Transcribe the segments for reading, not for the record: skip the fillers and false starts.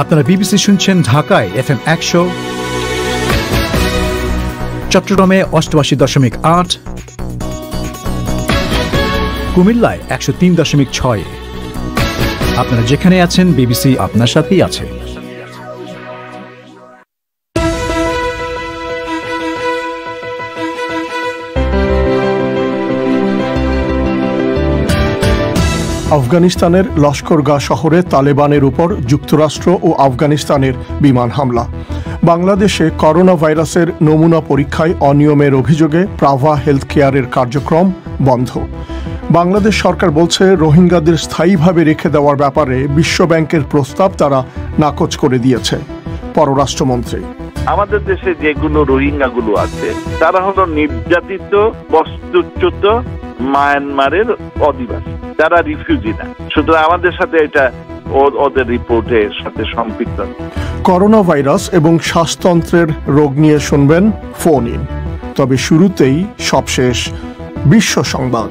আপনারা বিবিসি শুনছেন ঢাকায় FM 100, চট্টগ্রামে 88.8, কুমিল্লায় 103.6। আপনারা যেখানে আছেন বিবিসি আপনার সাথেই আছে। আফগানিস্তানের লস্করগাহ শহরে তালেবানের উপর যুক্তরাষ্ট্র ও আফগানিস্তানের বিমান হামলা। বাংলাদেশে করোনা ভাইরাসের নমুনা পরীক্ষায় অনিয়মের অভিযোগে প্রাভা হেলথ কেয়ারের কার্যক্রম বন্ধ। বাংলাদেশ সরকার বলছে রোহিঙ্গাদের স্থায়ীভাবে রেখে দেওয়ার ব্যাপারে বিশ্বব্যাংকের প্রস্তাব তারা নাকচ করে দিয়েছে। পররাষ্ট্রমন্ত্রী: আমাদের দেশে যেগুলো রোহিঙ্গাগুলো আছে তারা হলো নির্যাতিত, বস্তুচ্যুত মায়ানমারের অধিবাসী, তারা রিফিউজি না। সুতরাং আমাদের সাথে এটা ওদের রিপোর্টের সাথে সম্পৃক্ত। করোনা ভাইরাস এবং শ্বাসতন্ত্রের রোগ নিয়ে শুনবেন ফোন ইন। তবে শুরুতেই সবশেষ বিশ্ব সংবাদ।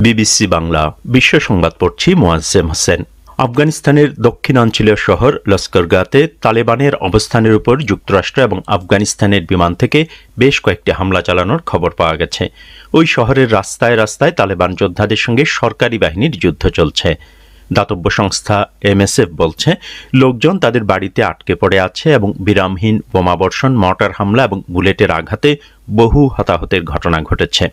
বিবিসি বাংলা বিশ্ব সংবাদ পড়ছি মোয়াজ্জেম হোসেন। আফগানিস্তানের দক্ষিণাঞ্চলীয় শহর লস্করগাহতে তালেবানের অবস্থানের উপর যুক্তরাষ্ট্র এবং আফগানিস্তানের বিমান থেকে বেশ কয়েকটি হামলা চালানোর খবর পাওয়া গেছে। ওই শহরের রাস্তায় রাস্তায় তালেবান যোদ্ধাদের সঙ্গে সরকারি বাহিনীর যুদ্ধ চলছে। দাতব্য সংস্থা MSF বলছে লোকজন তাদের বাড়িতে আটকে পড়ে আছে এবং বিরামহীন বোমাবর্ষণ, মর্টার হামলা এবং বুলেটের আঘাতে বহু হতাহতের ঘটনা ঘটেছে।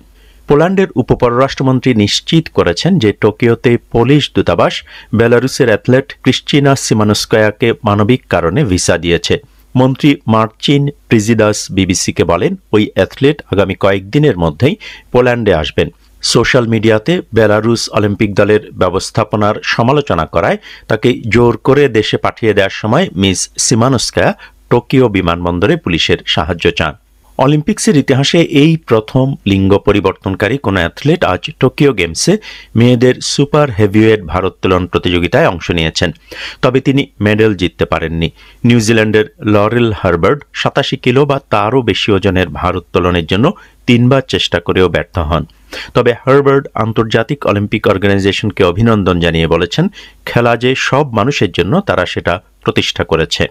পোল্যান্ডের উপপররাষ্ট্রমন্ত্রী নিশ্চিত করেছেন যে টোকিওতে পোলিশ দূতাবাস বেলারুসের অ্যাথলেট ক্রিস্টিনা সিমানোস্কায়াকে মানবিক কারণে ভিসা দিয়েছে। মন্ত্রী মার্চিন প্রিজিদাস বিবিসিকে বলেন, ওই অ্যাথলেট আগামী কয়েকদিনের মধ্যেই পোল্যান্ডে আসবেন। সোশ্যাল মিডিয়াতে বেলারুস অলিম্পিক দলের ব্যবস্থাপনার সমালোচনা করায় তাকে জোর করে দেশে পাঠিয়ে দেওয়ার সময় মিস সিমানোস্কায়া টোকিও বিমানবন্দরে পুলিশের সাহায্য চান। অলিম্পিক্সের ইতিহাসে এই প্রথম লিঙ্গ পরিবর্তনকারী কোনো অ্যাথলেট আজ টোকিও গেমসে মেয়েদের সুপার হেভিওয়েট ভারোত্তোলন প্রতিযোগিতায় অংশ নিয়েছেন। তবে তিনি মেডেল জিততে পারেননি। নিউজিল্যান্ডের লরেল হার্বার্ড 87 কিলো বা তারও বেশি ওজনের ভারোত্তোলনের জন্য 3 বার চেষ্টা করেও ব্যর্থ হন। তবে হার্বার্ড আন্তর্জাতিক অলিম্পিক অর্গানাইজেশনকে অভিনন্দন জানিয়ে বলেছেন, খেলা যে সব মানুষের জন্য, তারা সেটা প্রতিষ্ঠা করেছে।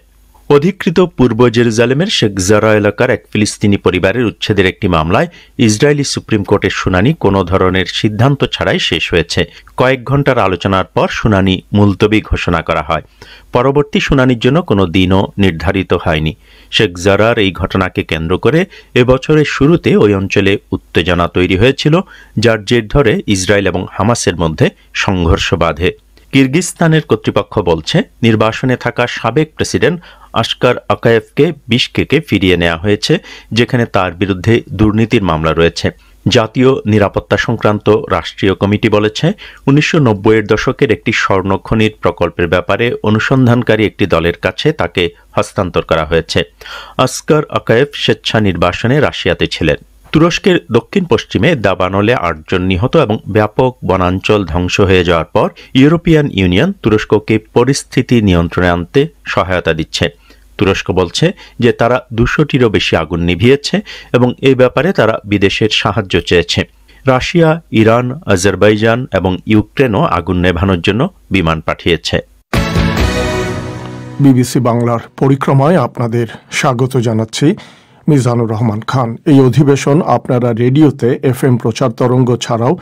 অধিকৃত পূর্ব জেরুজালেমের শেখ জারা এলাকার এক ফিলিস্তিনি পরিবারের উচ্ছেদের একটি মামলায় ইসরায়েলি সুপ্রিম কোর্টের শুনানি কোনো ধরনের সিদ্ধান্ত ছাড়াই শেষ হয়েছে। কয়েক ঘণ্টার আলোচনার পর শুনানি মুলতবি ঘোষণা করা হয়। পরবর্তী শুনানির জন্য কোনো দিনও নির্ধারিত হয়নি। শেখ জারার এই ঘটনাকে কেন্দ্র করে এবছরের শুরুতে ওই অঞ্চলে উত্তেজনা তৈরি হয়েছিল, যার জের ধরে ইসরায়েল এবং হামাসের মধ্যে সংঘর্ষ বাধে। কিরগিজস্তানের কর্তৃপক্ষ বলছে নির্বাসনে থাকা সাবেক প্রেসিডেন্ট আশকার আকায়েভকে বিশকেকে ফিরিয়ে নেওয়া হয়েছে, যেখানে তার বিরুদ্ধে দুর্নীতির মামলা রয়েছে। জাতীয় নিরাপত্তা সংক্রান্ত রাষ্ট্রীয় কমিটি বলেছে 1990-এর দশকের একটি স্বর্ণখনির প্রকল্পের ব্যাপারে অনুসন্ধানকারী একটি দলের কাছে তাকে হস্তান্তর করা হয়েছে। আশকার আকায়েভ স্বেচ্ছা নির্বাসনে রাশিয়াতে ছিলেন। তুরস্কের দক্ষিণ পশ্চিমে দাবানলে 8 জন নিহত এবং ব্যাপক বনাঞ্চল ধ্বংস হয়ে যাওয়ার পর ইউরোপিয়ান ইউনিয়ন তুরস্ককে পরিস্থিতি নিয়ন্ত্রণে আনতে সহায়তা দিচ্ছে। তুরস্ক বলছে যে তারা 200টিরও বেশি আগুন নিভিয়েছে এবং এই ব্যাপারে তারা বিদেশের সাহায্য চেয়েছে। রাশিয়া, ইরান, আজারবাইজান এবং ইউক্রেনও আগুন নেভানোর জন্য বিমান পাঠিয়েছে। বিবিসি বাংলার পরিক্রমায় আপনাদের স্বাগত জানাচ্ছি। মিজানুর রহমান খান। এই অধিবেশন আপনারা রেডিওতে FM প্রচার তরঙ্গ ছাড়াও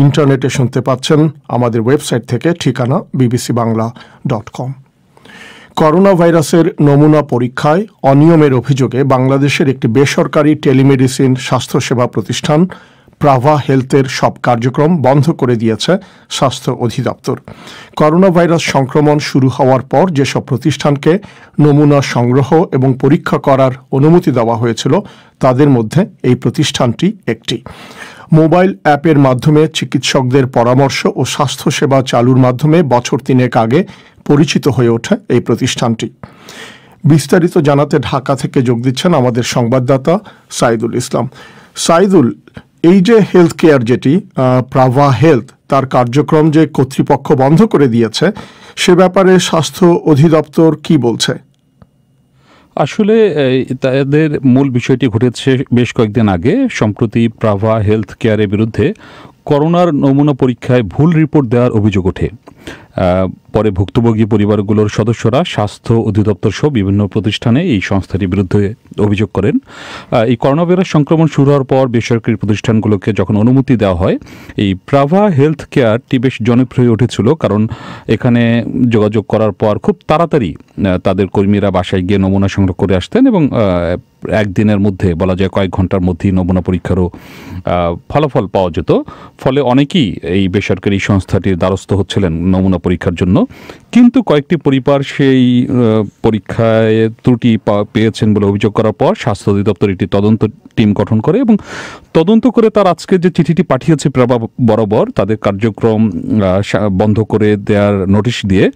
ইন্টারনেটে শুনতে পাচ্ছেন আমাদের ওয়েবসাইট থেকে, ঠিকানা bbcbangla.com। করোনা ভাইরাসের নমুনা পরীক্ষায় অনিয়মের অভিযোগে বাংলাদেশের একটি বেসরকারি টেলিমেডিসিন স্বাস্থ্যসেবা প্রতিষ্ঠান প্রাভা হেলথের সব কার্যক্রম বন্ধ করে দিয়েছে স্বাস্থ্য অধিদপ্তর। করোনা ভাইরাস সংক্রমণ শুরু হওয়ার পর যেসব প্রতিষ্ঠানকে নমুনা সংগ্রহ এবং পরীক্ষা করার অনুমতি দেওয়া হয়েছিল তাদের মধ্যে এই প্রতিষ্ঠানটি একটি। মোবাইল অ্যাপের মাধ্যমে চিকিৎসকদের পরামর্শ ও স্বাস্থ্যসেবা চালুর মাধ্যমে বছর 3 আগে পরিচিত হয়ে ওঠে এই প্রতিষ্ঠানটি। বিস্তারিত জানাতে ঢাকা থেকে যোগ দিচ্ছেন আমাদের সংবাদদাতা সাইদুল ইসলাম। সাইদুল, এই যে হেলথ কেয়ার যেটি প্রাভা হেলথ, তার কার্যক্রম যে কর্তৃপক্ষ বন্ধ করে দিয়েছে, সে ব্যাপারে স্বাস্থ্য অধিদপ্তর কি বলছে? আসলে তাদের মূল বিষয়টি ঘটেছে বেশ কয়েকদিন আগে। সম্প্রতি প্রাভা হেলথ কেয়ারের বিরুদ্ধে করোনার নমুনা পরীক্ষায় ভুল রিপোর্ট দেওয়ার অভিযোগ ওঠে। পরে ভুক্তভোগী পরিবারগুলোর সদস্যরা স্বাস্থ্য অধিদপ্তর সহ বিভিন্ন প্রতিষ্ঠানে এই সংস্থাটির বিরুদ্ধে অভিযোগ করেন। এই করোনা ভাইরাস সংক্রমণ শুরু হওয়ার পর বেসরকারি প্রতিষ্ঠানগুলোকে যখন অনুমতি দেওয়া হয়, এই প্রাভা হেলথ কেয়ারটি বেশ জনপ্রিয় হয়ে উঠেছিল, কারণ এখানে যোগাযোগ করার পর খুব তাড়াতাড়ি তাদের কর্মীরা বাসায় গিয়ে নমুনা সংগ্রহ করে আসতেন এবং একদিনের মধ্যে, বলা যায় কয়েক ঘন্টার মধ্যেই নমুনা পরীক্ষারও ফলাফল পাওয়া যেত। ফলে অনেকেই এই বেসরকারি সংস্থাটির দ্বারস্থ হচ্ছিলেন নমুনা পরীক্ষার জন্য। কিন্তু কয়েকটি পরিবার সেই পরীক্ষায় ত্রুটি পেয়েছেন বলে অভিযোগ করার পর স্বাস্থ্য অধিদপ্তর একটি তদন্ত টিম গঠন করে এবং তদন্ত করে তার আজকে যে চিঠিটি পাঠিয়েছে প্রাভা বরাবর তাদের কার্যক্রম বন্ধ করে দেওয়ার নোটিশ দিয়ে,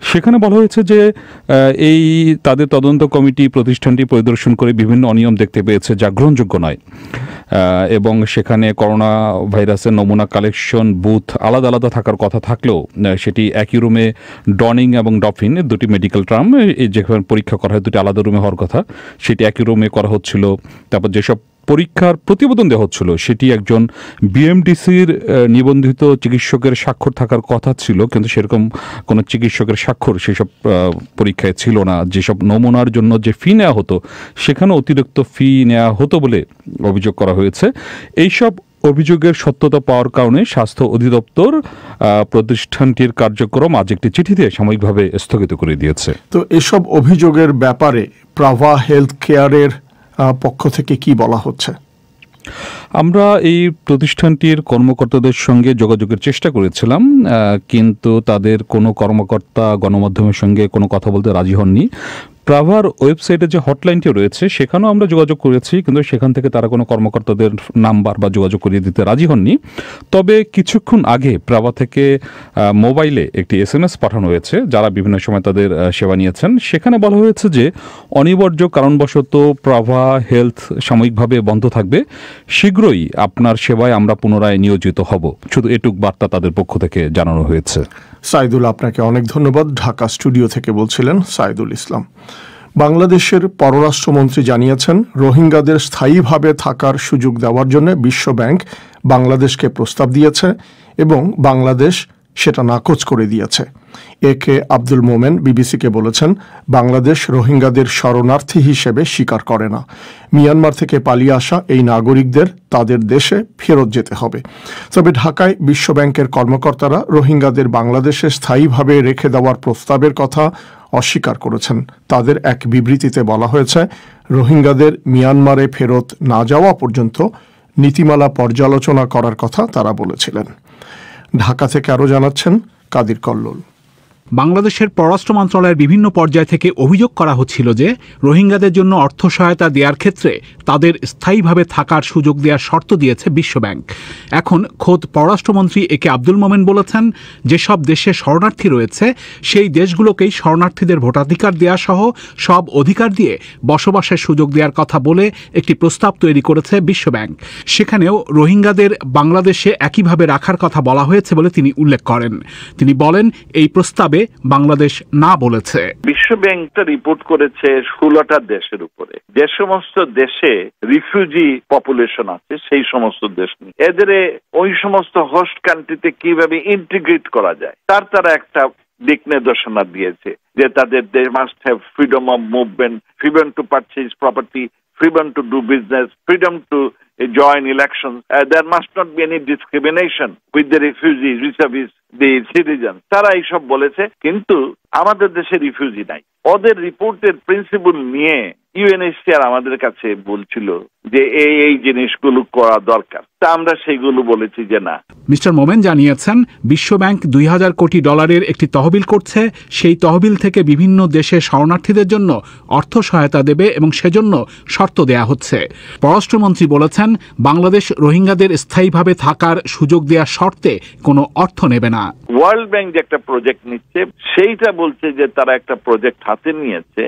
সেখানে বলা হয়েছে যে এই তাদের তদন্ত কমিটি প্রতিষ্ঠানটি পরিদর্শন করে বিভিন্ন অনিয়ম দেখতে পেয়েছে যা গ্রহণযোগ্য নয়, এবং সেখানে করোনা ভাইরাসের নমুনা কালেকশন বুথ আলাদা আলাদা থাকার কথা থাকলেও সেটি একই রুমে ডনিং এবং ডফিন দুটি মেডিকেল টার্ম, যেখানে পরীক্ষা করা হয় দুটি আলাদা রুমে হওয়ার কথা, সেটি একই রুমে করা হচ্ছিল। তারপর যেসব পরীক্ষার প্রতিবেদন দেওয়া হচ্ছিল সেটি একজন বিএমডিসির নিবন্ধিত চিকিৎসকের স্বাক্ষর থাকার কথা ছিল, কিন্তু সেরকম কোনো চিকিৎসকের স্বাক্ষর সেসব পরীক্ষায় ছিল না। যেসব নমুনার জন্য যে ফি নেওয়া হতো সেখানে অতিরিক্ত ফি নেওয়া হতো বলে অভিযোগ করা হয়েছে। এইসব অভিযোগের সত্যতা পাওয়ার কারণে স্বাস্থ্য অধিদপ্তর প্রতিষ্ঠানটির কার্যক্রম আজ একটি চিঠি দিয়ে সাময়িকভাবে স্থগিত করে দিয়েছে। তো এসব অভিযোগের ব্যাপারে প্রাভা হেলথ কেয়ারের পক্ষ থেকে কি বলা হচ্ছে? আমরা এই প্রতিষ্ঠানটির কর্মকর্তাদের সঙ্গে যোগাযোগের চেষ্টা করেছিলাম, কিন্তু তাদের কোনো কর্মকর্তা গণমাধ্যমের সঙ্গে কোনো কথা বলতে রাজি হননি। প্রাভার ওয়েবসাইটে যে হটলাইনটি রয়েছে সেখানেও আমরা যোগাযোগ করেছি, কিন্তু সেখান থেকে তারা কোনো কর্মকর্তাদের নাম্বার বা যোগাযোগ করিয়ে দিতে রাজি হননি। তবে কিছুক্ষণ আগে প্রাভা থেকে মোবাইলে একটি SMS পাঠানো হয়েছে যারা বিভিন্ন সময় তাদের সেবা নিয়েছেন। সেখানে বলা হয়েছে যে অনিবার্য কারণবশত প্রাভা হেলথ সাময়িকভাবে বন্ধ থাকবে, শীঘ্রই আপনার সেবায় আমরা পুনরায় নিয়োজিত হব। শুধু এটুক বার্তা তাদের পক্ষ থেকে জানানো হয়েছে। সাইদুল, আপনাকে অনেক ধন্যবাদ। ঢাকা স্টুডিও থেকে বলছিলেন সাইদুল ইসলাম। বাংলাদেশের পররাষ্ট্রমন্ত্রী জানিয়েছেন, রোহিঙ্গাদের স্থায়ীভাবে থাকার সুযোগ দেওয়ার জন্য বিশ্ব ব্যাংক বাংলাদেশকে প্রস্তাব দিয়েছে এবং বাংলাদেশ সেটা নাকচ করে দিয়েছে। একে আব্দুল মোমেন বিবিসিকে বলেছেন, বাংলাদেশ রোহিঙ্গাদের শরণার্থী হিসেবে স্বীকার করে না। মিয়ানমার থেকে পালিয়ে আসা এই নাগরিকদের তাদের দেশে ফেরত যেতে হবে। তবে ঢাকায় বিশ্ব ব্যাংকের কর্মকর্তারা রোহিঙ্গাদের বাংলাদেশে স্থায়ীভাবে রেখে দেওয়ার প্রস্তাবের কথা অস্বীকার করেছেন। তাদের এক বিবৃতিতে বলা হয়েছে, রোহিঙ্গাদের মিয়ানমারে ফেরত না যাওয়া পর্যন্ত নীতিমালা পর্যালোচনা করার কথা তারা বলেছিলেন। ঢাকা থেকে আরও জানাচ্ছেন কাদির কল্লোল। বাংলাদেশের পররাষ্ট্র মন্ত্রণালয়ের বিভিন্ন পর্যায় থেকে অভিযোগ করা হচ্ছিল যে রোহিঙ্গাদের জন্য অর্থ সহায়তা দেওয়ার ক্ষেত্রে তাদের স্থায়ীভাবে থাকার সুযোগ দেওয়ার শর্ত দিয়েছে বিশ্বব্যাংক। এখন খোদ পররাষ্ট্রমন্ত্রী একে আব্দুল মোমেন বলেছেন, যেসব দেশে শরণার্থী রয়েছে সেই দেশগুলোকেই শরণার্থীদের ভোটাধিকার দেওয়া সহ সব অধিকার দিয়ে বসবাসের সুযোগ দেওয়ার কথা বলে একটি প্রস্তাব তৈরি করেছে বিশ্বব্যাংক। সেখানেও রোহিঙ্গাদের বাংলাদেশে একইভাবে রাখার কথা বলা হয়েছে বলে তিনি উল্লেখ করেন। তিনি বলেন, এই প্রস্তাবে বাংলাদেশ না বলেছে। বিশ্ব ব্যাংকটা রিপোর্ট করেছে 16টা দেশের উপরে। যে সমস্ত দেশে রিফিউজি পপুলেশন আছে সেই সমস্ত দেশ নিয়ে এদের ওই সমস্ত হোস্ট কান্ট্রিতে কিভাবে ইন্টিগ্রেট করা যায় তারা একটা দিক নির্দেশনা দিয়েছে, যে তাদের they must have freedom of movement, freedom to purchase property, freedom to do business, freedom to join elections. There must not be any discrimination with the refugees vis-a-vis the citizens. তারা এইসব বলেছে, কিন্তু আমাদের দেশে রিফিউজি নাই। ওদের রিপোর্টের principle নিয়ে ইউএনএইচসিআর আমাদের কাছে বলছিল যে এই জিনিসগুলো করা দরকার, তা আমরা সেইগুলো বলেছি যে না। মিস্টার মোমেন জানিয়েছেন, বিশ্বব্যাংক $2000 কোটি একটি তহবিল করছে। সেই তহবিল থেকে বিভিন্ন দেশে শরণার্থীদের জন্য অর্থ সহায়তা দেবে এবং সেজন্য শর্ত দেয়া হচ্ছে। পররাষ্ট্রমন্ত্রী বলেছেন, বাংলাদেশ রোহিঙ্গাদের স্থায়ীভাবে থাকার সুযোগ দেওয়ার শর্তে কোনো অর্থ নেবে না। ওয়ার্ল্ড ব্যাংক যে একটা প্রজেক্ট নিচ্ছে সেইটা বলছে যে তারা একটা প্রজেক্ট হাতে নিয়েছে,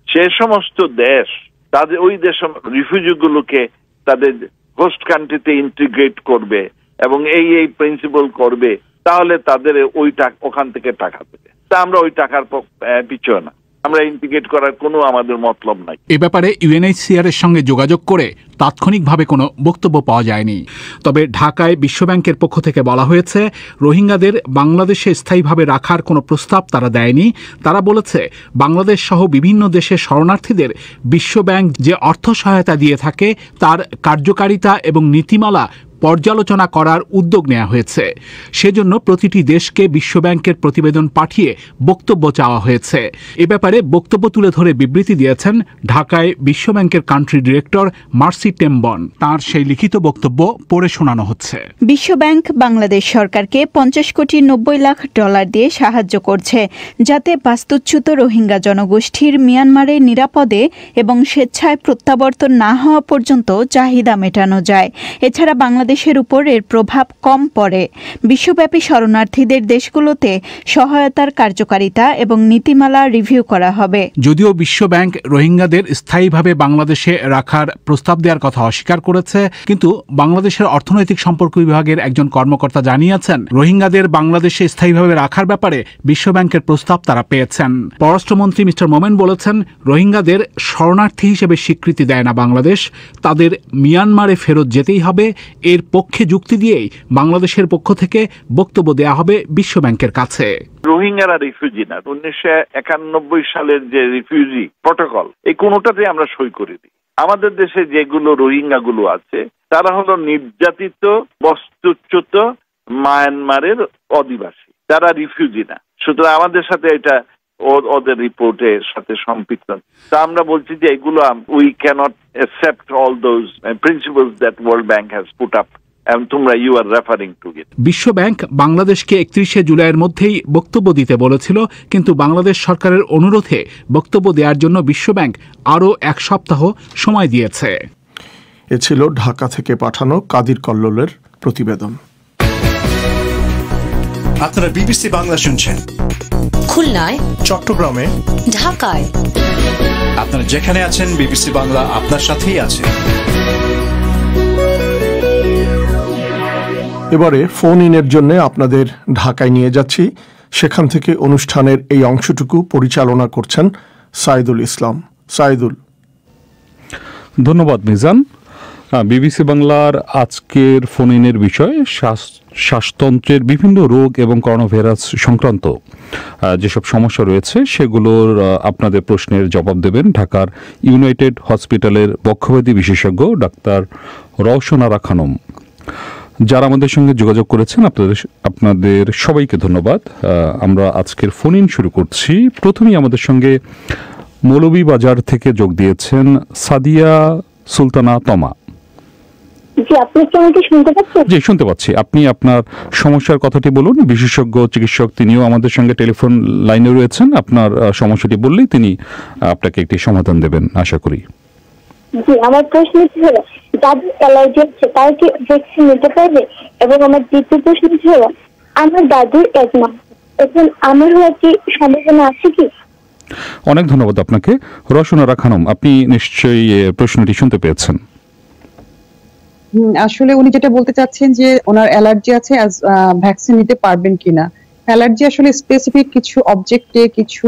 সে সমস্ত দেশ তাদের ওই দেশ রিফিউজিগুলোকে তাদের হোস্ট কান্ট্রিতে ইন্টিগ্রেট করবে এবং এই প্রিন্সিপাল করবে, তাহলে তাদের ওখান থেকে টাকা দেবে। তা আমরা ওই টাকার পিছনে না। আমরা ইন্টিগ্রেট করার কোনো আমাদের মতলব নাই। এ ব্যাপারে ইউএনএইচসিআর এর সঙ্গে যোগাযোগ করে তাৎক্ষণিকভাবে কোনো বক্তব্য পাওয়া যায়নি। তবে ঢাকায় বিশ্বব্যাংকের পক্ষ থেকে বলা হয়েছে, রোহিঙ্গাদের বাংলাদেশে স্থায়ীভাবে রাখার কোনো প্রস্তাব তারা দেয়নি। তারা বলেছে, বাংলাদেশ সহ বিভিন্ন দেশের শরণার্থীদের বিশ্বব্যাংক যে অর্থ সহায়তা দিয়ে থাকে তার কার্যকারিতা এবং নীতিমালা পর্যালোচনা করার উদ্যোগ নেওয়া হয়েছে। সেজন্য প্রতিটি দেশকে বিশ্বব্যাংকের প্রতিবেদন পাঠিয়ে বক্তব্য চাওয়া হয়েছে। এ ব্যাপারে বক্তব্য তুলে ধরে বিবৃতি দিয়েছেন ঢাকায় বিশ্বব্যাংকের কান্ট্রি ডিরেক্টর মার্সি টেম্বন। তার সেই লিখিত বক্তব্য পড়ে শোনানো হচ্ছে। বিশ্বব্যাংক বাংলাদেশ সরকারকে 50 কোটি 90 লাখ ডলার দিয়ে সাহায্য করছে, যাতে বাস্তুচ্যুত রোহিঙ্গা জনগোষ্ঠীর মিয়ানমারে নিরাপদে এবং স্বেচ্ছায় প্রত্যাবর্তন না হওয়া পর্যন্ত চাহিদা মেটানো যায়। এছাড়া বাংলাদেশের উপর এর প্রভাব কম পড়ে। বিশ্বব্যাপী শরণার্থীদের দেশগুলোতে সহায়তার কার্যকারিতা এবং নীতিমালা রিভিউ করা হবে। যদিও বিশ্বব্যাংক রোহিঙ্গাদের স্থায়ীভাবে বাংলাদেশে রাখার প্রস্তাব দেওয়ার কথা অস্বীকার করেছে, কিন্তু বাংলাদেশের অর্থনৈতিক সম্পর্ক বিভাগের একজন কর্মকর্তা জানিয়েছেন, রোহিঙ্গাদের বাংলাদেশে স্থায়ীভাবে রাখার ব্যাপারে বিশ্বব্যাংকের প্রস্তাব তারা পেয়েছেন। পররাষ্ট্রমন্ত্রী মিস্টার মোমেন বলেছেন, রোহিঙ্গাদের শরণার্থী হিসেবে স্বীকৃতি দেয় না বাংলাদেশ, তাদের মিয়ানমারে ফেরত যেতেই হবে। এর পক্ষে যুক্তি দিয়েই বাংলাদেশের পক্ষ থেকে বক্তব্য দেয়া হবে বিশ্বব্যাংকের কাছে। রোহিঙ্গারা রিফিউজি না। 1991 সালের যে রিফিউজি প্রটোকল, এই কোনোটাতে আমরা সই করে দিই। আমাদের দেশে যেগুলো রোহিঙ্গা গুলো আছে তারা হলো নির্যাতিত বস্তুচ্যুত মায়ানমারের অধিবাসী, তারা রিফিউজি না। সুতরাং আমাদের সাথে এটা ওদের রিপোর্টের সাথে সম্পৃক্ত। তা আমরা বলছি যে এগুলো we can't accept all those principles that World Bank has put up. তোমরা you are referring to it. বিশ্বব্যাংক বাংলাদেশকে 31 জুলাইয়ের মধ্যেই বক্তব্য দিতে বলেছিল, কিন্তু বাংলাদেশ সরকারের অনুরোধে বক্তব্য দেওয়ার জন্য বিশ্বব্যাংক আরও 1 সপ্তাহ সময় দিয়েছে। এ ছিল ঢাকা থেকে পাঠানো কাদির কল্লোলের প্রতিবেদন। আপনারা বিবিসি বাংলা শুনছেন খুলনায়, চট্টগ্রামে, ঢাকায়। আপনারা যেখানে আছেন বিবিসি বাংলা আপনার সাথেই আছে। এবারে ফোন ইনের জন্য আপনাদের ঢাকায় নিয়ে যাচ্ছি। সেখান থেকে অনুষ্ঠানের এই অংশটুকু পরিচালনা করছেন সাইদুল ইসলাম। সাইদুল। ধন্যবাদ মিজান। বিবিসি বাংলার আজকের ফোন ইনের বিষয় শ্বাসতন্ত্রের বিভিন্ন রোগ এবং করোনাভাইরাস সংক্রান্ত যেসব সমস্যা রয়েছে সেগুলোর আপনাদের প্রশ্নের জবাব দেবেন ঢাকার ইউনাইটেড হসপিটালের বক্ষব্যাধি বিশেষজ্ঞ ডাক্তার রওশন আরা খানম। যারা আমাদের সঙ্গে যোগাযোগ করেছেন আপনাদের সবাইকে ধন্যবাদ। আমরা আজকের ফোন ইন শুরু করছি। প্রথমেই আমাদের সঙ্গে মৌলভীবাজার থেকে যোগ দিয়েছেন সাদিয়া সুলতানা তমা। জি, আপনি কি আমাকে শুনতে পাচ্ছেন? জি, শুনতে পাচ্ছি। আপনি আপনার সমস্যার কথাটি বলুন। বিশেষজ্ঞ চিকিৎসক তিনিও আমাদের সঙ্গে টেলিফোন লাইনে রয়েছেন। আপনার সমস্যাটি বললেই তিনি আপনাকে একটি সমাধান দেবেন আশা করি। জি, আমার প্রশ্ন ছিল, যাদের অ্যালার্জি আছে তারা কি ভ্যাকসিন নিতে পারবে? এবং আমার দ্বিতীয় প্রশ্ন ছিল, আমার দাদুর অ্যাজমা, এখন আমার হওয়ার কি সম্ভাবনা আছে কি? অনেক ধন্যবাদ আপনাকে। রওশন আরা খানম, আপনি নিশ্চয়ই প্রশ্নটি শুনতে পেয়েছেন। আসলে উনি যেটা বলতে চাচ্ছেন যে ওনার অ্যালার্জি আছে, ভ্যাকসিন নিতে পারবেন কিনা। অ্যালার্জি আসলে স্পেসিফিক কিছু অবজেক্টে, কিছু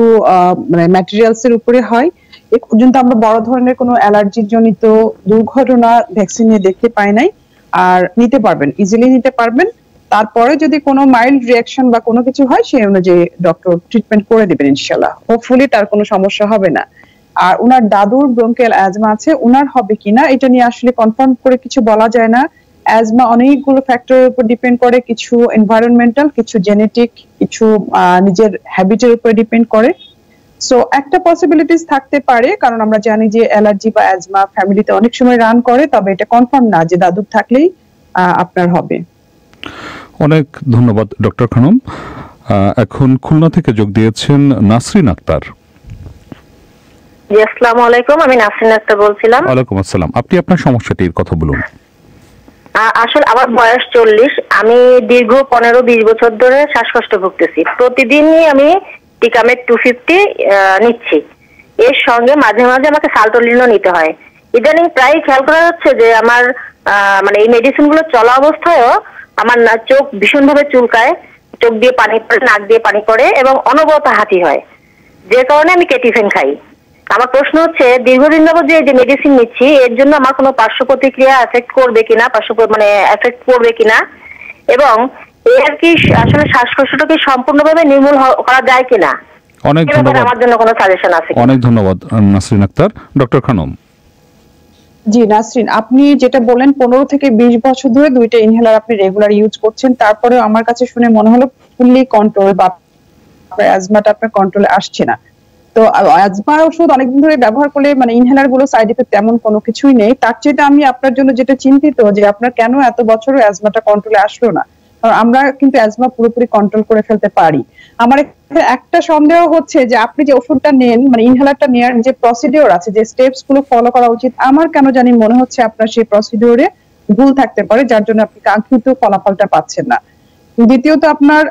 মানে ম্যাটেরিয়ালস এর উপরে হয়। এ পর্যন্ত আমরা বড় ধরনের কোনো অ্যালার্জি জনিত দুর্ঘটনা ভ্যাকসিনে দেখতে পাই নাই। আর নিতে পারবেন, ইজিলি নিতে পারবেন। তারপরে যদি কোনো মাইল্ড রিঅ্যাকশন বা কোনো কিছু হয় সেই অনুযায়ী ডক্টর ট্রিটমেন্ট করে দেবেন ইনশাআল্লাহ। হোপফুলি তার কোনো সমস্যা হবে না। আর উনার দাদুর ব্রঙ্কিয়াল অ্যাজমা আছে, উনার হবে কিনা এটা নিয়ে আসলে কনফার্ম করে কিছু বলা যায় না। অ্যাজমা অনেকগুলো ফ্যাক্টরের উপর ডিপেন্ড করে, কিছু এনভায়রনমেন্টাল, কিছু জেনেটিক, কিছু নিজের হ্যাবিটের উপর ডিপেন্ড করে। সো একটা পসিবিলিটিস থাকতে পারে, কারণ আমরা জানি যে অ্যালার্জি বা অ্যাজমা ফ্যামিলিতে অনেক সময় রান করে, তবে এটা কনফার্ম না যে দাদুর থাকলেই আপনার হবে। অনেক ধন্যবাদ ডক্টর খানম। এখন খুলনা থেকে যোগ দিয়েছেন নাসরিন আক্তার। আসসালামু আলাইকুম, আমি নাসরিন আক্তার বলছিলাম। ওয়ালাইকুম আসসালাম। আপনি আপনার সমস্যাটির কথা বলুন। আসলে আমার বয়স 40। আমি দীর্ঘ 15-20 বছর ধরে শ্বাসকষ্ট ভুগতেছি। প্রতিদিনই আমি টিকামেট 250 নিচ্ছি। এর সঙ্গে মাঝে মাঝে আমাকে সালটোলিনও নিতে হয়। ইদানিং প্রায় খেয়াল করা যাচ্ছে যে আমার মানে এই মেডিসিন গুলো চলা অবস্থায়ও আমার চোখ ভীষণভাবে চুলকায়, চোখ দিয়ে পানি পড়ে, নাক দিয়ে পানি পড়ে এবং অনবরত হাঁচি হয়। যে কারণে আমি কেটিফেন খাই। আমার প্রশ্ন হচ্ছে দীর্ঘদিন যাবত যে মেডিসিন নিচ্ছি এর জন্য আমার কোনো পার্শ্ব প্রতিক্রিয়া এফেক্ট করবে কিনা, এফেক্ট পড়বে কিনা, এবং এর কি আসলে শ্বাসকষ্টটাকে সম্পূর্ণভাবে নির্মূল করা যায় কিনা, অনেক ধন্যবাদ। আমার জন্য কোনো সাজেশন আছে? অনেক ধন্যবাদ নাসরিন আক্তার। ডক্টর খানম। জি নাসরিন, আপনি যেটা বলেন 15 থেকে 20 বছর ধরে 2টা ইনহেলার আপনি রেগুলার ইউজ করছেন, তারপরে আমার কাছে শুনে মনে হলো ফুললি কন্ট্রোল বা অ্যাজমাটা আপনার কন্ট্রোলে আসছে না। তো অ্যাজমার ওষুধ অনেকদিন ধরে ব্যবহার করলে মানে ইনহেলার গুলো সাইড এফেক্ট তেমন কোনো কিছুই নেই। তার চেয়ে আমি আপনার জন্য যেটা চিন্তিত যে আপনার কেন এত বছরও অ্যাজমাটা কন্ট্রোলে আসলো না, কারণ আমরা কিন্তু অ্যাজমা পুরোপুরি কন্ট্রোল করে ফেলতে পারি। আমার একটা সন্দেহ হচ্ছে যে আপনি যে ওষুধটা নেন মানে ইনহেলারটা নেওয়ার যে প্রসিডিওর আছে, যে স্টেপস গুলো ফলো করা উচিত, আমার কেন জানি মনে হচ্ছে আপনার সেই প্রসিডিওরে ভুল থাকতে পারে, যার জন্য আপনি কাঙ্ক্ষিত ফলাফলটা পাচ্ছেন না। দ্বিতীয়ত আপনার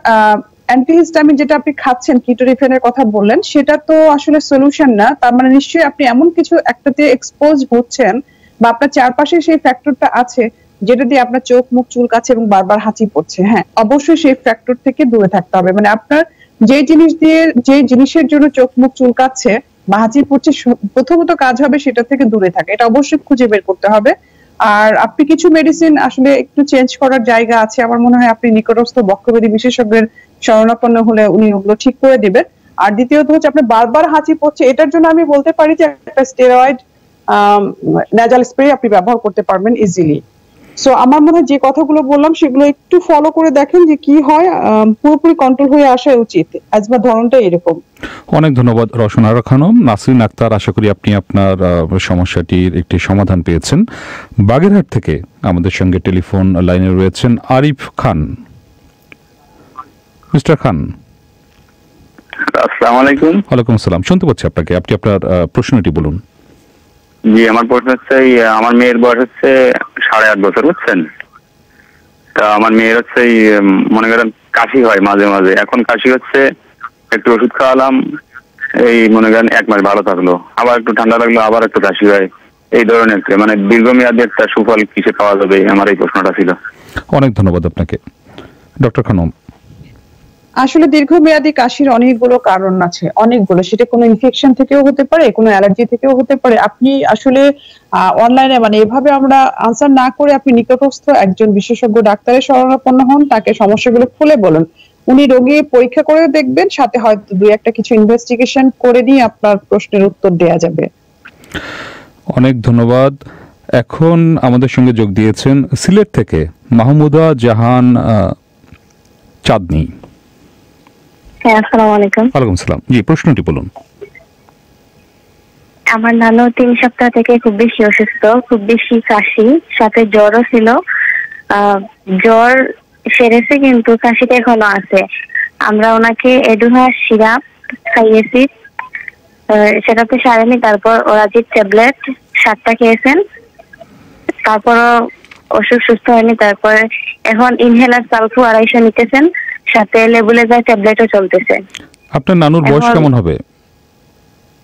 অ্যান্টিহিস্টামিন যেটা আপনি খাচ্ছেন কিটোরিফেনের কথা বললেন, সেটা তো আসলে সলিউশন না। তার মানে নিশ্চয়ই আপনি এমন কিছু একটাতে এক্সপোজ হচ্ছেন বা আপনার চারপাশে সেই ফ্যাক্টরটা আছে যেটা দিয়ে আপনার চোখ মুখ চুলকাচ্ছে এবং বারবার হাঁচি পড়ছে। হ্যাঁ, অবশ্যই সেই ফ্যাক্টর থেকে দূরে থাকতে হবে। মানে আপনার যে জিনিসের জন্য চোখ মুখ চুলকাচ্ছে বা হাঁচি পড়ছে, প্রথমত কাজ হবে সেটা থেকে দূরে থাকা, এটা অবশ্যই খুঁজে বের করতে হবে। আর আপনি কিছু মেডিসিন আসলে একটু চেঞ্জ করার জায়গা আছে, আমার মনে হয় আপনি নিকটস্থ বক্ষব্যাধি বিশেষজ্ঞের শরণাপন্ন হলে উনি ওগুলো ঠিক করে দিবেন। আর দ্বিতীয়ত হচ্ছে আপনার বারবার হাঁচি পড়ছে, এটার জন্য আমি বলতে পারি যে একটা স্টেরয়েড নাজাল স্প্রে আপনি ব্যবহার করতে পারবেন ইজিলি। সো আমার মনে হয় যে কথাগুলো বললাম সেগুলো একটু ফলো করে দেখেন যে কি হয়, পুরোপুরি কন্ট্রোল হয়ে আসা উচিত। আজমার ধরনটা এরকম। অনেক ধন্যবাদ রওশন আরা খানম। নাসরিন আক্তার, আশা করি আপনি আপনার সমস্যাটির একটি সমাধান পেয়েছেন। বাগেরহাট থেকে আমাদের সঙ্গে টেলিফোন লাইনে রয়েছেন আরিফ খান। মিস্টার খান। আসসালামু আলাইকুম। ওয়ালাইকুম আসসালাম। শুনতে পাচ্ছি আপনাকে, আপনি আপনার প্রশ্নটি বলুন। জি, আমার প্রশ্ন হচ্ছে আমার মেয়ের বয়স হচ্ছে 8.5 বছর, বুঝছেন? তা আমার মেয়ের হচ্ছে মনে করেন কাশি হয় মাঝে মাঝে, এখন কাশি হচ্ছে, একটু ওষুধ খাওয়ালাম, এই মনে করেন 1 মাস ভালো থাকলো, আবার একটু ঠান্ডা লাগলো, আবার একটু কাশি হয়, এই ধরনের মানে দীর্ঘমেয়াদী একটা সুফল কিসে পাওয়া যাবে, আমার এই প্রশ্নটা ছিল। অনেক ধন্যবাদ আপনাকে। ডক্টর খানম। আসলে দীর্ঘমেয়াদী কাশির অনেকগুলো কারণ আছে, অনেকগুলো। সেটা কোনো ইনফেকশন থেকেও হতে পারে, কোনো অ্যালার্জি থেকেও হতে পারে। আপনি আসলে অনলাইনে মানে এভাবে আমরা আনসার না করে আপনি নিকটস্থ একজন বিশেষজ্ঞ ডাক্তারের শরণাপন্ন হন, তাকে সমস্যাগুলো খুলে বলুন, উনি রোগী পরীক্ষা করে দেখবেন, সাথে হয়তো 2-1টা কিছু ইনভেস্টিগেশন করে নিয়ে আপনার প্রশ্নের উত্তর দেয়া যাবে। অনেক ধন্যবাদ। এখন আমাদের সঙ্গে যোগ দিয়েছেন সিলেট থেকে মাহমুদা জাহান চাঁদনী। হ্যাঁ, আসসালামু আলাইকুম। ওয়ালাইকুম আসসালাম। জি, প্রশ্নটি বলুন। আমার নানু 3 সপ্তাহ থেকে খুব বেশি অসুস্থ, খুব বেশি কাশি, সাথে জ্বরও ছিল। জ্বর সেরেছে কিন্তু কাশিটা এখনো আছে। আমরা ওনাকে এডুহা সিরাপ খাইয়েছি, সেটা তো সারেনি। তারপর ওরাজিৎ ট্যাবলেট 7টা খেয়েছেন, তারপরও অসুখ সুস্থ হয়নি। তারপর এখন ইনহেলার সালফু 250 নিতেছেন, সাথে লেবুলেজার ট্যাবলেটও চলতেছে। আপনার নানুর বয়স কেমন হবে?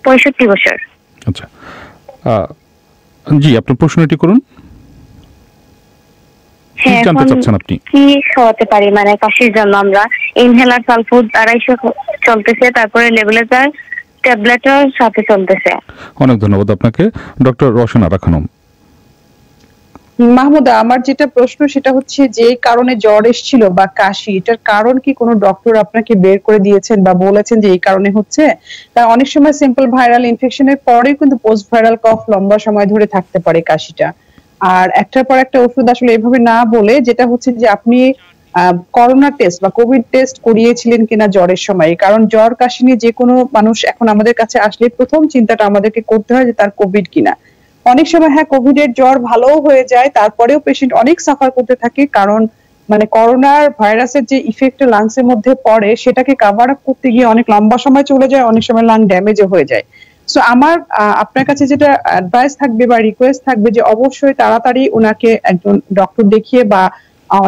65 বছর। আচ্ছা, জি, আপনার প্রশ্নটি করুন। কি জানতে চাচ্ছেন আপনি? কি খাওয়াতে পারি মানে কাশির জন্য? আমরা ইনহেলার সালফু 250 চলতেছে, তারপরে লেবুলেজার ট্যাবলেটও সাথে চলতেছে। অনেক ধন্যবাদ আপনাকে। ডক্টর রওশন আরা খানম। মাহমুদা, আমার যেটা প্রশ্ন সেটা হচ্ছে যে কারণে জ্বর এসেছিল বা কাশি, এটার কারণ কি কোনো ডক্টর আপনাকে বের করে দিয়েছেন বা বলেছেন যে এই কারণে হচ্ছে? কারণ অনেক সময় সিম্পল ভাইরাল ইনফেকশনের পরেও কিন্তু পোস্ট ভাইরাল কফ লম্বা সময় ধরে থাকতে পারে কাশিটা। আর একটার পর একটা ওষুধ আসলে এভাবে না বলে, যেটা হচ্ছে যে আপনি করোনা টেস্ট বা কোভিড টেস্ট করিয়েছিলেন কিনা জ্বরের সময়। কারণ জ্বর কাশি নিয়ে যে কোনো মানুষ এখন আমাদের কাছে আসলে প্রথম চিন্তাটা আমাদেরকে করতে হয় যে তার কোভিড কিনা। অনেক সময় হ্যাঁ, কোভিড এর জ্বর ভালোও হয়ে যায়, তারপরেও পেশেন্ট অনেক সাফার করতে থাকে, কারণ মানে করোনার ভাইরাসের যে ইফেক্ট লাংসের মধ্যে পড়ে সেটাকে কাভার আপ করতে গিয়ে অনেক লম্বা সময় চলে যায়, অনেক সময় লাং ড্যামেজও হয়ে যায়। সো আমার আপনার কাছে যেটা অ্যাডভাইস থাকবে বা রিকোয়েস্ট থাকবে যে অবশ্যই তাড়াতাড়ি ওনাকে একজন ডক্টর দেখিয়ে, বা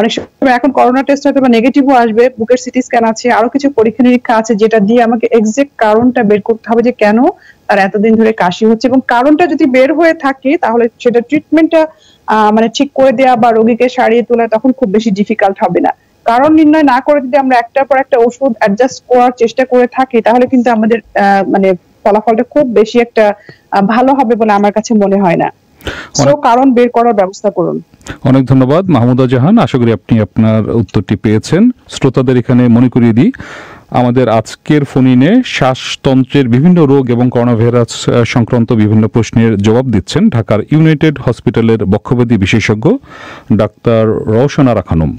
অনেক সময় এখন করোনা টেস্ট হয়তো বা নেগেটিভও আসবে, বুকের সিটি স্ক্যান আছে, আরো কিছু পরীক্ষা নিরীক্ষা আছে, যেটা দিয়ে আমাকে এক্সাক্ট কারণটা বের করতে হবে যে কেন তার এতদিন ধরে কাশি হচ্ছে, এবং কারণটা যদি বের হয়ে থাকে তাহলে সেটা ট্রিটমেন্টটা মানে ঠিক করে দেওয়া বা রোগীকে সারিয়ে তোলা তখন খুব বেশি ডিফিকাল্ট হবে না। কারণ নির্ণয় না করে যদি আমরা একটার পর একটা ওষুধ অ্যাডজাস্ট করার চেষ্টা করে থাকি, তাহলে কিন্তু আমাদের মানে ফলাফলটা খুব বেশি একটা ভালো হবে বলে আমার কাছে মনে হয় না। সো কারণ বের করার ব্যবস্থা করুন। অনেক ধন্যবাদ মাহমুদা জাহান, আশা করি আপনি আপনার উত্তরটি পেয়েছেন। শ্রোতাদের এখানে মনে করিয়ে দিই, আমাদের আজকের ফোন-ইনে শ্বাসতন্ত্রের বিভিন্ন রোগ এবং করোনা ভাইরাস সংক্রান্ত বিভিন্ন প্রশ্নের জবাব দিচ্ছেন ঢাকার ইউনাইটেড হসপিটালের বক্ষব্যাধি বিশেষজ্ঞ ডাক্তার রওশন আরা খানম।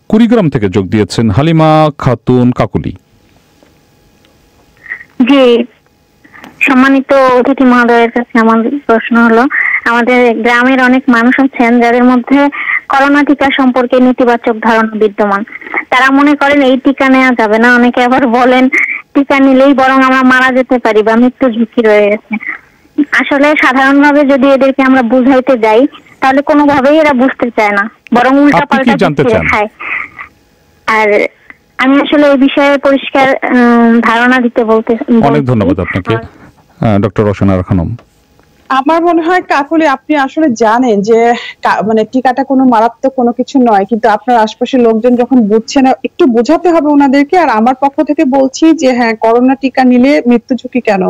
কুড়িগ্রাম থেকে যোগ দিয়েছেন হালিমা খাতুন কাকুলি। জি, সম্মানিত অতিথি মহোদয়ের কাছে আমার প্রশ্ন হলো, আমাদের গ্রামের অনেক মানুষ আছেন যাদের মধ্যে করোনা টিকা সম্পর্কে নেতিবাচক ধারণা বিদ্যমান। তারা মনে করেন এই টিকা নেওয়া যাবে না, অনেকে আবার বলেন টিকা নিলেই বরং আমরা মারা যেতে পারি বা মৃত্যু ঝুঁকি রয়েছে। আসলে সাধারণভাবে যদি এদেরকে আমরা বুঝাইতে যাই তাহলে কোনোভাবেই এরা বুঝতে চায় না, বরং উল্টা পাল্টা খায়। আর আমি আসলে এই বিষয়ে পরিষ্কার ধারণা দিতে বলতে। অনেক ধন্যবাদ আপনাকে ডক্টর রওশন আরা খানম। আমার মনে হয় কাকুলি, আপনি আসলে জানেন যে মানে টিকাটা কোনো মারাত্মক কোনো কিছু নয়, কিন্তু আপনার আশপাশের লোকজন যখন বুঝছে না, একটু বোঝাতে হবে ওনাদেরকে। আর আমার পক্ষ থেকে বলছি যে হ্যাঁ, করোনা টিকা নিলে মৃত্যু ঝুঁকি কেন,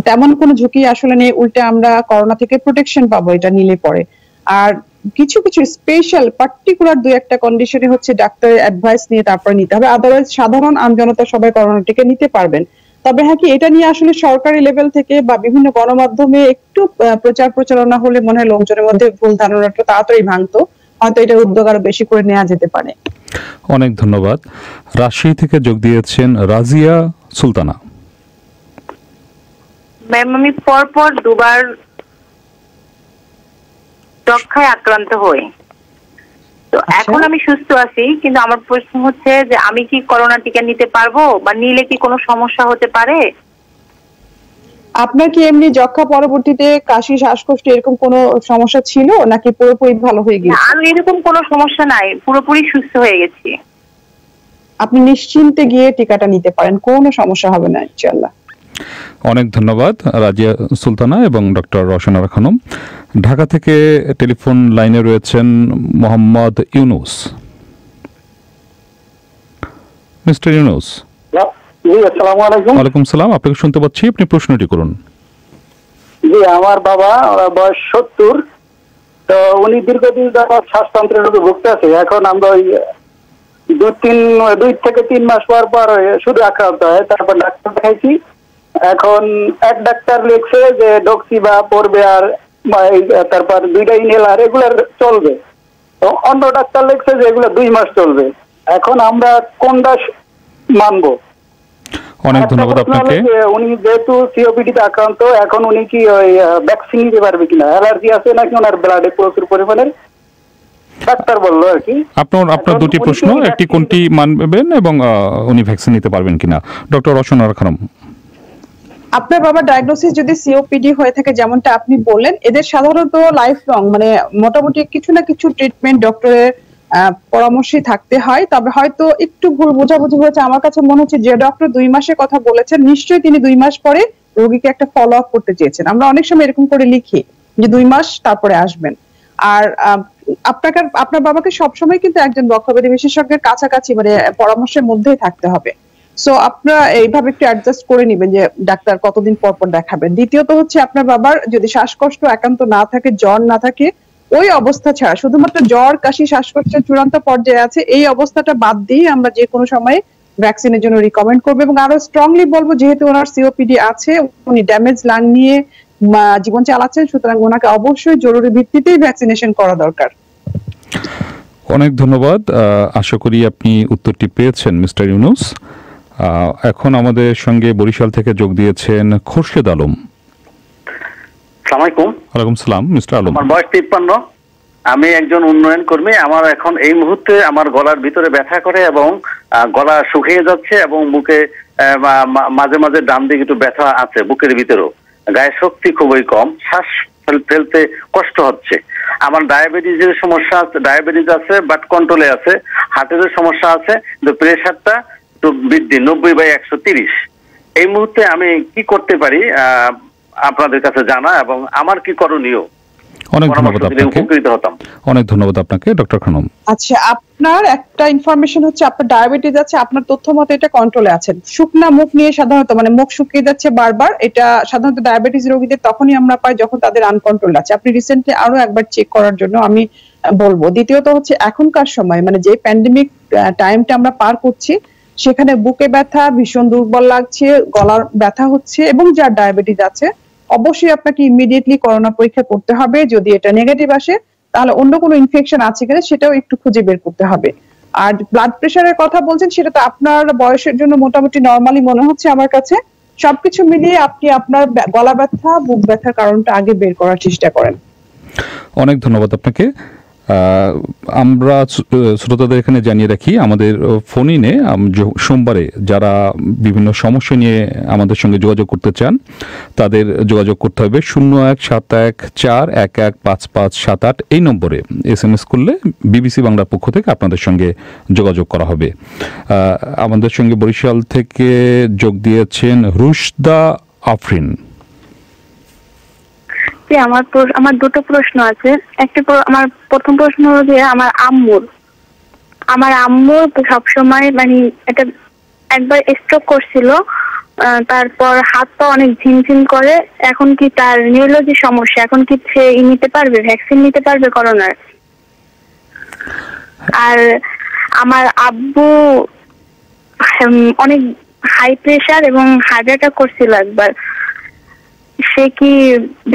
তেমন কোনো ঝুঁকি আসলে নেই, উল্টে আমরা করোনা থেকে প্রোটেকশন পাবো এটা নিলে পরে। আর কিছু কিছু স্পেশাল পার্টিকুলার 2-1টা কন্ডিশনে হচ্ছে ডাক্তারের অ্যাডভাইস নিয়ে তারপরে নিতে হবে, আদারওয়াইজ সাধারণ আমজনতা সবাই করোনা টিকা নিতে পারবেন। তবে হ্যাঁ, কি এটা নিয়ে আসলে সরকারি লেভেল থেকে বা বিভিন্ন গণমাধ্যমে একটু প্রচার প্রচারণা হলে মনে হয় লোকজনের মধ্যে ভুল ধারণাটা তাড়াতাড়ি ভাঙতো, হয়তো এটার উদ্যোগ আরো বেশি করে নেওয়া যেতে পারে। অনেক ধন্যবাদ। রাজশাহী থেকে যোগ দিয়েছেন রাজিয়া সুলতানা। ম্যাম, আমি পরপর 2বার যক্ষায় আক্রান্ত হই, তো এখন আমি সুস্থ আছি, কিন্তু আমার প্রশ্ন হচ্ছে যে আমি কি করোনা টিকা নিতে পারবো বা নিলে কি কোনো সমস্যা হতে পারে? আপনার কি এমনি যক্ষা পরবর্তীতে কাশি, শ্বাসকষ্ট এরকম কোনো সমস্যা ছিল নাকি পুরোপুরি ভালো হয়ে গেছে? আর এরকম কোনো সমস্যা নাই, পুরোপুরি সুস্থ হয়ে গেছি। আপনি নিশ্চিন্তে গিয়ে টিকাটা নিতে পারেন, কোনো সমস্যা হবে না ইনশাআল্লাহ। অনেক ধন্যবাদ রাজিয়া সুলতানা এবং ডক্টর রওশন আরা খানম। ঢাকা থেকে টেলিফোন লাইনে রয়েছেন মোহাম্মদ ইউনুস। মিস্টার ইউনুস। জি, আসসালামু আলাইকুম। ওয়ালাইকুম সালাম, আপনাকে শুনতে পাচ্ছি, আপনি প্রশ্নটি করুন। জি, আমার বাবা, বয়স 70, তো উনি দীর্ঘদিন যাবত শ্বাসতন্ত্রের রোগে ভুগতেছে। এখন আমরা ওই 2 থেকে 3 মাস পর পর শুধু আক্রান্ত হয়, তারপর ডাক্তার দেখাইছি। এখন এক ডাক্তার লিখছে যে ডক্সিবা পড়বে, আর তারপর 2টা ইনহেলার এগুলার চলবে। তো অন্য ডাক্তার লিখছে যে এগুলো 2 মাস চলবে। এখন আমরা কোনটা মানবো? অনেক ধন্যবাদ আপনাকে। উনি যেহেতু সিওপিডি তে আক্রান্ত, এখন উনি কি ওই ভ্যাকসিন নিতে পারবে কিনা? অ্যালার্জি আছে নাকি ওনার ব্লাডে প্রচুর পরিমাণের? ডাক্তার বললো আর কি। আপনার দুটি প্রশ্ন, একটি কোনটি মানবেন এবং উনি ভ্যাকসিন নিতে পারবেন কিনা। ডক্টর রওশন আরা খানম। আপনার বাবার ডায়াগনোসিস যদি সিওপিডি হয়ে থাকে যেমনটা আপনি বললেন, এদের সাধারণত লাইফ লং মানে মোটামুটি কিছু না কিছু ট্রিটমেন্ট ডক্টরের পরামর্শে থাকতে হয়। তবে হয়তো একটু ভুল বোঝাবুঝি হয়েছে, আমার কাছে মনে হচ্ছে যে ডক্টর 2 মাসের কথা বলেছেন, নিশ্চয়ই তিনি 2 মাস পরে রোগীকে একটা ফলো আপ করতে চেয়েছেন। আমরা অনেক সময় এরকম করে লিখি যে 2 মাস তারপরে আসবেন। আর আপনার বাবাকে সবসময় কিন্তু একজন বক্ষব্যাধি বিশেষজ্ঞের কাছাকাছি মানে পরামর্শের মধ্যেই থাকতে হবে। সো আপনারা এইভাবে একটু অ্যাডজাস্ট করে নেবেন যে ডাক্তার কতদিন পর পর দেখাবেন। দ্বিতীয়ত হচ্ছে আপনার বাবার যদি শ্বাসকষ্ট একান্ত না থাকে, জ্বর না থাকে, ওই অবস্থা ছাড়া শুধুমাত্র জ্বর, কাশি, শ্বাসকষ্টের চূড়ান্ত পর্যায়ে আছে, এই অবস্থাটা বাদ দিয়ে আমরা যে কোনো সময় ভ্যাকসিনের জন্য রিকমেন্ড করবো। এবং আরো স্ট্রংলি বলবো, যেহেতু ওনার সিওপিডি আছে, উনি ড্যামেজ লাং নিয়ে জীবন চালাচ্ছেন, সুতরাং ওনাকে অবশ্যই জরুরি ভিত্তিতেই ভ্যাকসিনেশন করা দরকার। অনেক ধন্যবাদ, আশা করি আপনি উত্তরটি পেয়েছেন মিস্টার ইউনুস। এখন আমাদের সঙ্গে বরিশাল থেকে যোগ দিয়েছেন খোরশেদ আলম। ওয়ালাইকুম সালাম মিস্টার আলম। আমার বয়স 53, আমি একজন উন্নয়ন কর্মী। আমার এখন এই মুহূর্তে আমার গলার ভিতরে ব্যথা করে এবং গলা শুকিয়ে যাচ্ছে এবং বুকে মাঝে মাঝে ডান দিকে একটু ব্যথা আছে, বুকের ভিতরেও গায়ে শক্তি খুবই কম, শ্বাস ফেলতে কষ্ট হচ্ছে। আমার ডায়াবেটিসের সমস্যা আছে, ডায়াবেটিস আছে বাট কন্ট্রোলে আছে, হার্টের সমস্যা আছে, কিন্তু প্রেশারটা একটু বৃদ্ধি 90/130। এই মুহূর্তে আমি কি করতে পারি আপনাদের কাছে জানা এবং আমার কি করণীয়? অনেক ধন্যবাদ আপনাকে, উপকৃত হতাম। অনেক ধন্যবাদ আপনাকে ডক্টর খানম। আচ্ছা, আপনার একটা ইনফরমেশন হচ্ছে আপনার ডায়াবেটিস আছে, আপনার তথ্য মতে এটা কন্ট্রোলে আছেন। শুকনা মুখ নিয়ে সাধারণত মানে মুখ শুকিয়ে যাচ্ছে বারবার, এটা সাধারণত ডায়াবেটিস রোগীদের তখনই আমরা পাই যখন তাদের আনকন্ট্রোল আছে। আপনি রিসেন্টলি আরো একবার চেক করার জন্য আমি বলবো। দ্বিতীয়ত হচ্ছে এখনকার সময় মানে যে প্যান্ডেমিক টাইমটা আমরা পার করছি সেখানে বুকে ব্যথা, ভীষণ দুর্বল লাগছে, গলার ব্যথা হচ্ছে এবং যার ডায়াবেটিস আছে অবশ্যই আপনাকে ইমিডিয়েটলি করোনা পরীক্ষা করতে হবে। যদি এটা নেগেটিভ আসে তাহলে অন্য কোনো ইনফেকশন আছে কিনা সেটাও একটু খুঁজে বের করতে হবে। আর ব্লাড প্রেশারের কথা বলছেন, সেটা তো আপনার বয়সের জন্য মোটামুটি নরমালি মনে হচ্ছে আমার কাছে। সবকিছু মিলিয়ে আপনি আপনার গলা ব্যথা, বুক ব্যথার কারণটা আগে বের করার চেষ্টা করেন। অনেক ধন্যবাদ আপনাকে। আমরা শ্রোতাদের এখানে জানিয়ে রাখি, আমাদের ফোন ইনে সোমবারে যারা বিভিন্ন সমস্যা নিয়ে আমাদের সঙ্গে যোগাযোগ করতে চান তাদের যোগাযোগ করতে হবে 017141155578 এই নম্বরে SMS করলে BBC বাংলার পক্ষ থেকে আপনাদের সঙ্গে যোগাযোগ করা হবে। আমাদের সঙ্গে বরিশাল থেকে যোগ দিয়েছেন রুশদা আফরিন। আমার দুটো প্রশ্ন আছে। আমার প্রথম প্রশ্ন হলো যে আমার আম্মু সবসময় মানে এটা একবার স্ট্রোক করছিল, তারপর হাত পা অনেক ঝিমঝিম করে। এখন কি তার নিউরোলজি সমস্যা, এখন কি সে নিতে পারবে, ভ্যাকসিন নিতে পারবে করোনার? আর আমার আব্বু অনেক হাই প্রেশার এবং হার্ট অ্যাটাক করছিল একবার, সে কি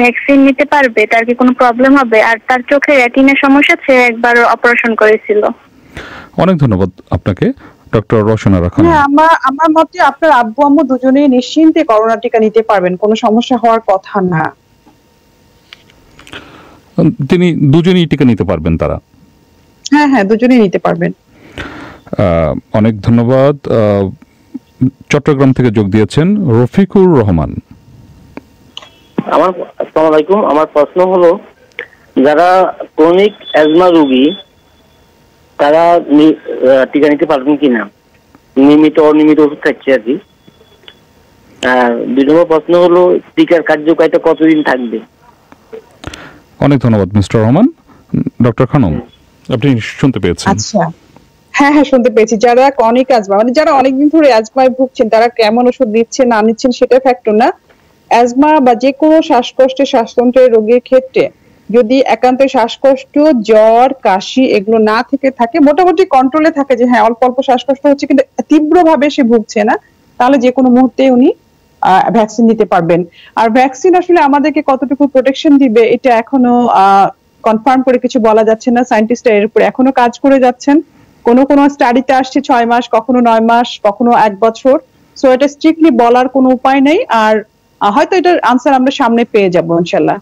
ভ্যাকসিন নিতে পারবে? তার কি কোনো প্রবলেম হবে? আর তার চোখে রেটিনার সমস্যা, সে একবার অপারেশন করেছিল। অনেক ধন্যবাদ আপনাকে ডক্টর রওশনা রাখান। হ্যাঁ, আমার মতে আপনার আব্বু আম্মু দুজনেই নিশ্চিন্তে করোনা টিকা নিতে পারবেন, কোনো সমস্যা হওয়ার কথা না। তিনি দুজনেই টিকা নিতে পারবেন তারা? হ্যাঁ, দুজনেই নিতে পারবেন। অনেক ধন্যবাদ। চট্টগ্রাম থেকে যোগ দিয়েছেন রফিকুর রহমান। আসসালামু আলাইকুম। আমার প্রশ্ন হলো, যারা ক্রনিক অ্যাজমা রোগী তারা টিকা নিতে পারবেন কিনা, নিয়মিত অনিয়মিত ওষুধ খাচ্ছে আর কি। আর দুই নম্বর প্রশ্ন হলো, টিকার কার্যকারিতা কতদিন থাকবে? অনেক ধন্যবাদ মিস্টার রহমান। ডক্টর খানম, আপনি শুনতে পেয়েছেন? আচ্ছা, হ্যাঁ শুনতে পেয়েছি। যারা ক্রনিক অ্যাজমা মানে যারা অনেকদিন ধরে অ্যাজমায় ভুগছেন তারা কেমন ওষুধ দিচ্ছেন না নিচ্ছেন সেটা ফ্যাক্টর না। অ্যাজমা বা যে কোনো শ্বাসকষ্টের শ্বাসতন্ত্রের রোগীর ক্ষেত্রে যদি একান্ত শ্বাসকষ্ট, জ্বর, কাশি এগুলো না থেকে থাকে, মোটামুটি কন্ট্রোলে থাকে যে হ্যাঁ অল্প অল্প শ্বাসকষ্ট হচ্ছে কিন্তু তীব্রভাবে সে ভুগছে না, তাহলে যে কোনো মুহূর্তে উনি ভ্যাকসিন নিতে পারবেন। আর ভ্যাকসিন আসলে আমাদেরকে কতটুকু প্রোটেকশন দিবে এটা এখনো কনফার্ম করে কিছু বলা যাচ্ছে না। সায়েন্টিস্টরা এর উপর এখনো কাজ করে যাচ্ছেন। কোন স্টাডিতে আসছে 6 মাস, কখনো 9 মাস, কখনো 1 বছর। সো এটা স্ট্রিক্টলি বলার কোনো উপায় নেই। আর হয়তো এটার আনসার আমরা সামনে পেয়ে যাব ইনশাআল্লাহ।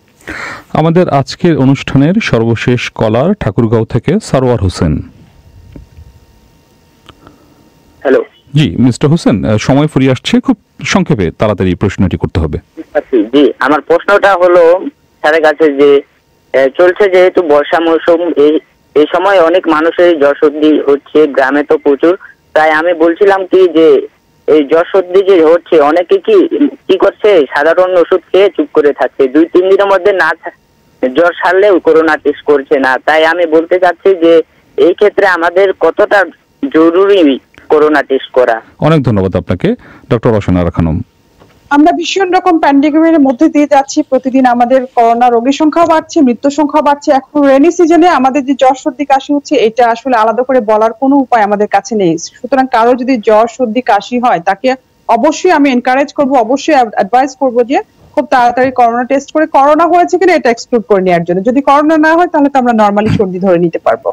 আমাদের আজকের অনুষ্ঠানের সর্বশেষ কলার ঠাকুরগাঁও থেকে সারোয়ার হোসেন। হ্যালো। জি মিস্টার হোসেন, সময় ফুরিয়ে আসছে, খুব সংক্ষেপে তাড়াতাড়ি প্রশ্নটি করতে হবে। জি, আমার প্রশ্নটা হলো স্যারের কাছে যে চলছে যেহেতু বর্ষা মৌসুম, এই সময় অনেক মানুষের জ্বর সর্দি হচ্ছে, গ্রামে তো প্রচুর। তাই আমি বলছিলাম কি যে এই জ্বর সর্দি যে হচ্ছে অনেকে কি করছে, সাধারণ ওষুধ খেয়ে চুপ করে থাকছে, 2-3 দিনের মধ্যে না জ্বর সারলেও করোনা টেস্ট করছে না। তাই আমি বলতে চাচ্ছি যে এই ক্ষেত্রে আমাদের কতটা জরুরি করোনা টেস্ট করা। অনেক ধন্যবাদ আপনাকে ডক্টর রওশনা খানম। আমরা ভীষণ রকম প্যান্ডেমিকের মধ্যে দিয়ে যাচ্ছি, প্রতিদিন আমাদের করোনা রোগীর সংখ্যা বাড়ছে, মৃত্যুর সংখ্যা বাড়ছে। এখন রেনি সিজনে আমাদের যে জ্বর সর্দি কাশি হচ্ছে এটা আসলে আলাদা করে বলার কোনো উপায় আমাদের কাছে নেই। সুতরাং কারো যদি জ্বর সর্দি কাশি হয় তাকে অবশ্যই আমি এনকারেজ করব, অবশ্যই অ্যাডভাইস করব যে খুব তাড়াতাড়ি করোনা টেস্ট করে করোনা হয়েছে কিনা এটা এক্সক্লুড করে নেওয়ার জন্য। যদি করোনা না হয় তাহলে তো আমরা নরমালি সর্দি ধরে নিতে পারবো।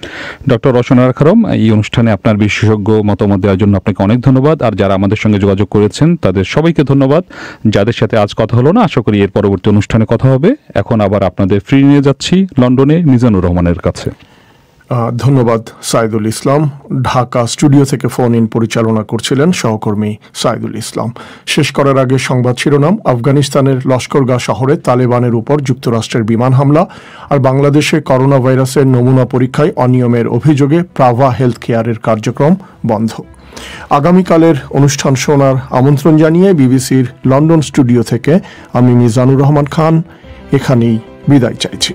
ডক্টর রওশনা খানম, এই অনুষ্ঠানে আপনার বিশেষজ্ঞ মতামত দেওয়ার জন্য আপনাকে অনেক ধন্যবাদ। আর যারা আমাদের সঙ্গে যোগাযোগ করেছেন তাদের সবাইকে ধন্যবাদ। যাদের সাথে আজ কথা হলো না, আশা করি এর পরবর্তী অনুষ্ঠানে কথা হবে। এখন আবার আপনাদের ফ্রি নিয়ে যাচ্ছি লন্ডনে মিজানুর রহমানের কাছে। ধন্যবাদ সাইদুল ইসলাম। ঢাকা স্টুডিও থেকে ফোন ইন পরিচালনা করছিলেন সহকর্মী সাইদুল ইসলাম। শেষ করার আগে সংবাদ শিরোনাম: আফগানিস্তানের লস্করগাহ শহরে তালেবানের উপর যুক্তরাষ্ট্রের বিমান হামলা, আর বাংলাদেশে করোনা ভাইরাসের নমুনা পরীক্ষায় অনিয়মের অভিযোগে প্রাভা হেলথ কেয়ারের কার্যক্রম বন্ধ। আগামীকালের অনুষ্ঠান শোনার আমন্ত্রণ জানিয়ে বিবিসির লন্ডন স্টুডিও থেকে আমি মিজানুর রহমান খান এখানেই বিদায় চাইছি।